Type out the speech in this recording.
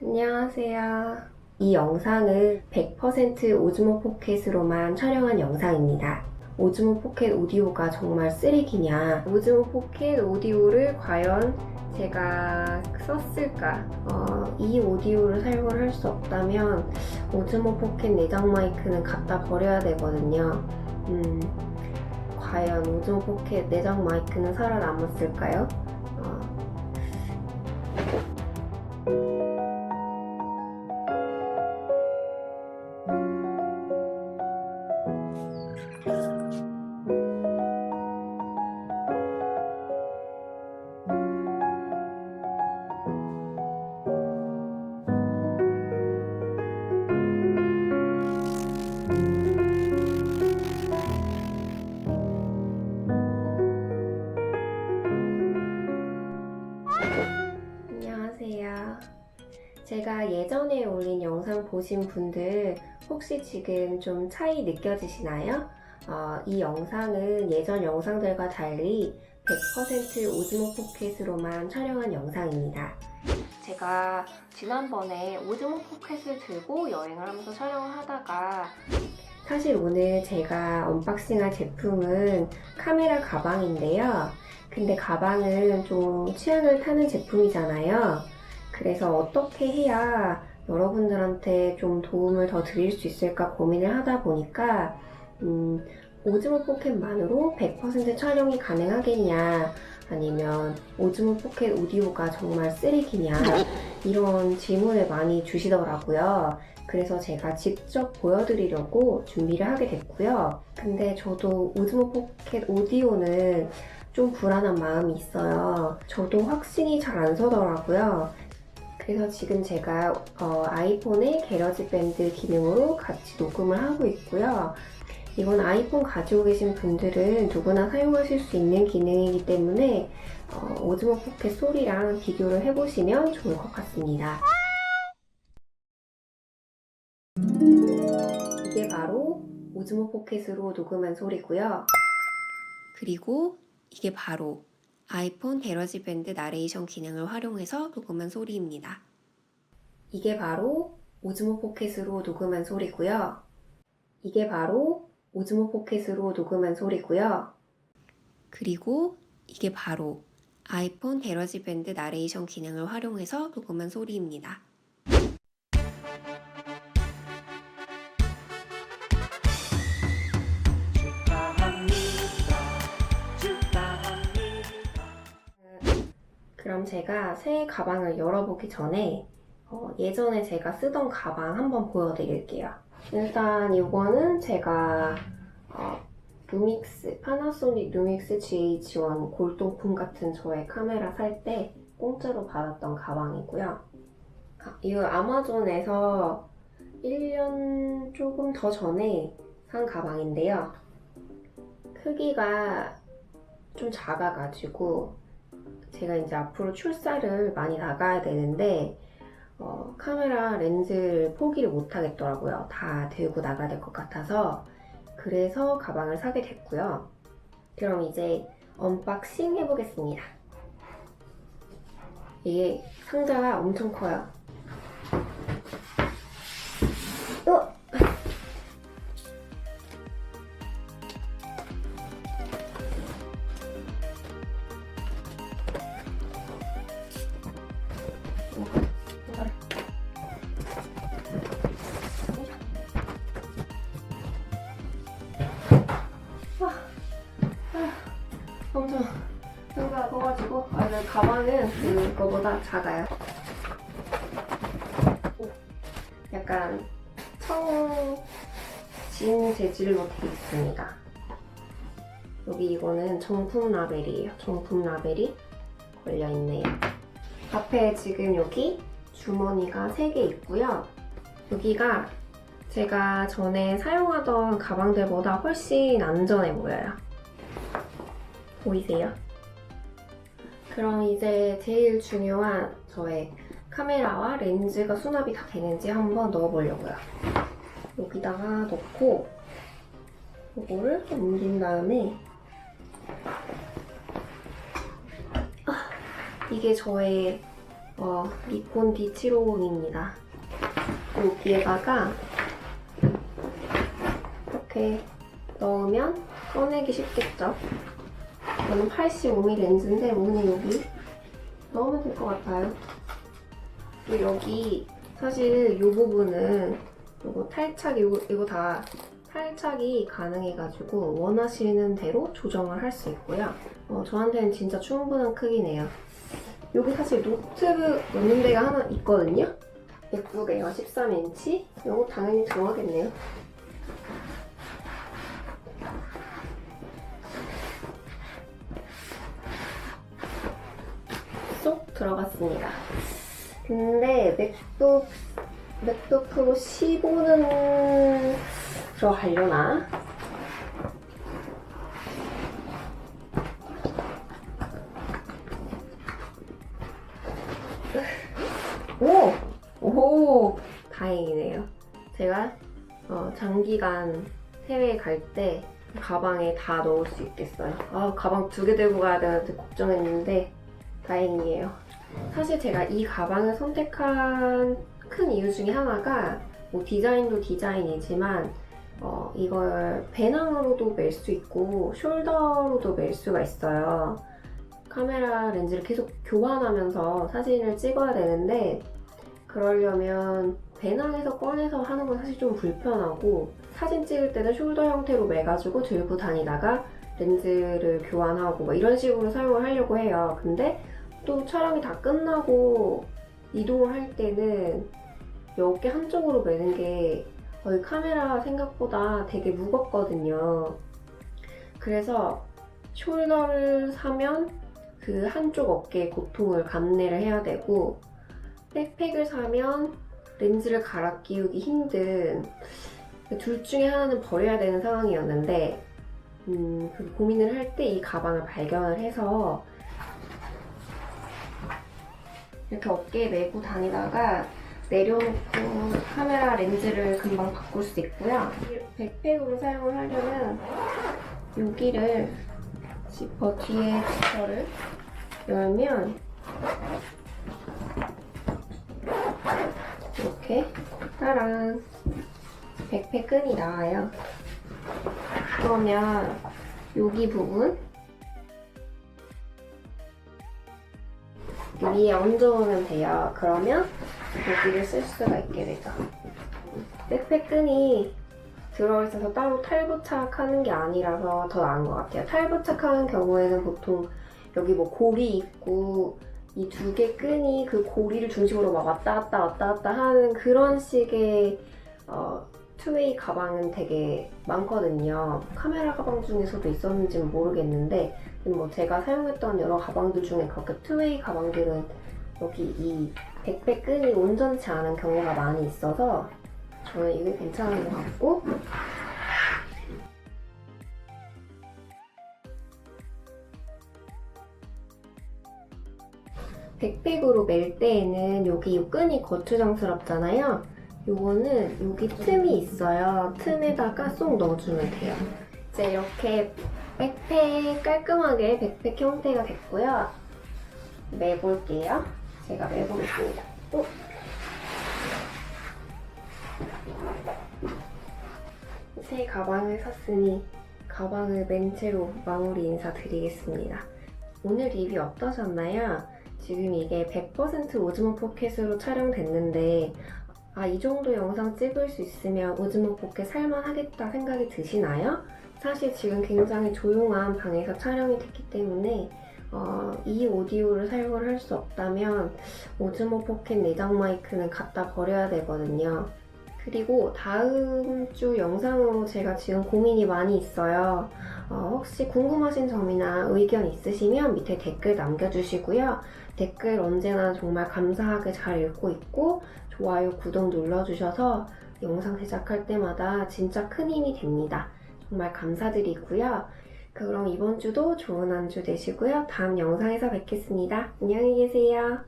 안녕하세요. 이 영상은 100% 오즈모 포켓으로만 촬영한 영상입니다. 오즈모 포켓 오디오가 정말 쓰레기냐? 오즈모 포켓 오디오를 과연 제가 썼을까? 이 오디오를 사용을 할 수 없다면 오즈모 포켓 내장 마이크는 갖다 버려야 되거든요. 과연 오즈모 포켓 내장 마이크는 살아남았을까요? 안녕하세요. 제가 예전에 올린 영상 보신 분들 혹시 지금 좀 차이 느껴지시나요? 이 영상은 예전 영상들과 달리 100% 오즈모 포켓으로만 촬영한 영상입니다. 제가 지난번에 오즈모 포켓을 들고 여행을 하면서 촬영을 하다가 사실 오늘 제가 언박싱할 제품은 카메라 가방인데요. 근데 가방은 좀 취향을 타는 제품이잖아요. 그래서 어떻게 해야 여러분들한테 좀 도움을 더 드릴 수 있을까 고민을 하다 보니까 오즈모 포켓만으로 100% 촬영이 가능하겠냐, 아니면 오즈모 포켓 오디오가 정말 쓰레기냐, 이런 질문을 많이 주시더라고요. 그래서 제가 직접 보여드리려고 준비를 하게 됐고요. 근데 저도 오즈모 포켓 오디오는 좀 불안한 마음이 있어요. 저도 확신이 잘 안 서더라고요. 그래서 지금 제가 아이폰의 게러지 밴드 기능으로 같이 녹음을 하고 있고요. 이건 아이폰 가지고 계신 분들은 누구나 사용하실 수 있는 기능이기 때문에 오즈모 포켓 소리랑 비교를 해보시면 좋을 것 같습니다. 이게 바로 오즈모 포켓으로 녹음한 소리고요. 그리고 이게 바로 아이폰 게러지 밴드 나레이션 기능을 활용해서 녹음한 소리입니다. 이게 바로 오즈모 포켓으로 녹음한 소리고요. 이게 바로 오즈모 포켓으로 녹음한 소리고요. 그리고 이게 바로 아이폰 게러지 밴드 나레이션 기능을 활용해서 녹음한 소리입니다. 그럼 제가 새 가방을 열어보기 전에 예전에 제가 쓰던 가방 한번 보여드릴게요. 일단 이거는 제가 파나소닉 루믹스 GH1 골동품 같은 저의 카메라 살 때 공짜로 받았던 가방이고요. 이거 아마존에서 1년 조금 더 전에 산 가방인데요. 크기가 좀 작아가지고 제가 이제 앞으로 출사를 많이 나가야 되는데 카메라 렌즈를 포기를 못 하겠더라고요. 다 들고 나가야 될 것 같아서. 그래서 가방을 사게 됐고요. 그럼 이제 언박싱 해보겠습니다. 이게 상자가 엄청 커요. 엄청 상자가 커가지고 가방은 그거보다 작아요. 약간 청진 재질로 되어 있습니다. 여기 이거는 정품 라벨이에요. 정품 라벨이 걸려있네요. 앞에 지금 여기 주머니가 3개 있고요. 여기가 제가 전에 사용하던 가방들보다 훨씬 안전해 보여요. 보이세요? 그럼 이제 제일 중요한 저의 카메라와 렌즈가 수납이 다 되는지 한번 넣어보려고요. 여기다가 넣고 이거를 옮긴 다음에 이게 저의 니콘 D750입니다. 여기에다가 이렇게 넣으면 꺼내기 쉽겠죠? 저는 85mm 렌즈인데 오늘 여기 넣으면 될 것 같아요. 그리고 여기 사실 이 부분은 이거 탈착, 이거 다 탈착이 가능해가지고 원하시는 대로 조정을 할 수 있고요. 저한테는 진짜 충분한 크기네요. 여기 사실 노트북 넣는 데가 하나 있거든요. 맥북 에어 13인치? 이거 당연히 들어가겠네요. 쏙 들어갔습니다. 근데 맥북 프로 15는 들어가려나? 오! 다행이네요. 제가 장기간 해외에 갈 때 가방에 다 넣을 수 있겠어요. 가방 2개 들고 가야 되는데 걱정했는데 다행이에요. 사실 제가 이 가방을 선택한 큰 이유 중에 하나가 뭐 디자인도 디자인이지만 이걸 배낭으로도 멜 수 있고 숄더로도 멜 수가 있어요. 카메라 렌즈를 계속 교환하면서 사진을 찍어야 되는데 그러려면 배낭에서 꺼내서 하는 건 사실 좀 불편하고 사진 찍을 때는 숄더 형태로 매가지고 들고 다니다가 렌즈를 교환하고 뭐 이런 식으로 사용을 하려고 해요. 근데 또 촬영이 다 끝나고 이동을 할 때는 어깨 한쪽으로 매는 게 카메라 생각보다 되게 무겁거든요. 그래서 숄더를 사면 그 한쪽 어깨의 고통을 감내를 해야 되고 백팩을 사면 렌즈를 갈아 끼우기 힘든 둘 중에 하나는 버려야 되는 상황이었는데 그 고민을 할 때 이 가방을 발견을 해서 이렇게 어깨에 메고 다니다가 내려놓고 카메라 렌즈를 금방 바꿀 수 있고요. 백팩으로 사용을 하려면 여기를 뒤에 지퍼를 열면 이렇게 따란 백팩 끈이 나와요. 그러면 여기 부분 위에 얹어놓으면 돼요. 그러면 여기를 쓸 수가 있게 되죠. 백팩 끈이 들어있어서 따로 탈부착하는 게 아니라서 더 나은 것 같아요. 탈부착하는 경우에는 보통 여기 뭐 고리 있고 이 2개 끈이 그 고리를 중심으로 막 왔다 갔다 하는 그런 식의 투웨이 가방은 되게 많거든요. 카메라 가방 중에서도 있었는지는 모르겠는데 뭐 제가 사용했던 여러 가방들 중에 그렇게 투웨이 가방들은 여기 이 백팩 끈이 온전치 않은 경우가 많이 있어서 저는 이게 괜찮은 것 같고 백팩으로 멜 때에는 여기 이 끈이 거추장스럽잖아요. 요거는 여기 틈이 있어요. 틈에다가 쏙 넣어주면 돼요. 이제 이렇게 백팩 깔끔하게 백팩 형태가 됐고요. 매볼게요. 제가 매보겠습니다. 새 가방을 샀으니 가방을 맨 채로 마무리 인사드리겠습니다. 오늘 리뷰 어떠셨나요? 지금 이게 100% 오즈모 포켓으로 촬영됐는데 이 정도 영상 찍을 수 있으면 오즈모 포켓 살만하겠다 생각이 드시나요? 사실 지금 굉장히 조용한 방에서 촬영이 됐기 때문에 이 오디오를 사용을 할 수 없다면 오즈모 포켓 내장 마이크는 갖다 버려야 되거든요. 그리고 다음 주 영상으로 제가 지금 고민이 많이 있어요. 혹시 궁금하신 점이나 의견 있으시면 밑에 댓글 남겨주시고요. 댓글 언제나 정말 감사하게 잘 읽고 있고 좋아요, 구독 눌러주셔서 영상 제작할 때마다 진짜 큰 힘이 됩니다. 정말 감사드리고요. 그럼 이번 주도 좋은 한 주 되시고요. 다음 영상에서 뵙겠습니다. 안녕히 계세요.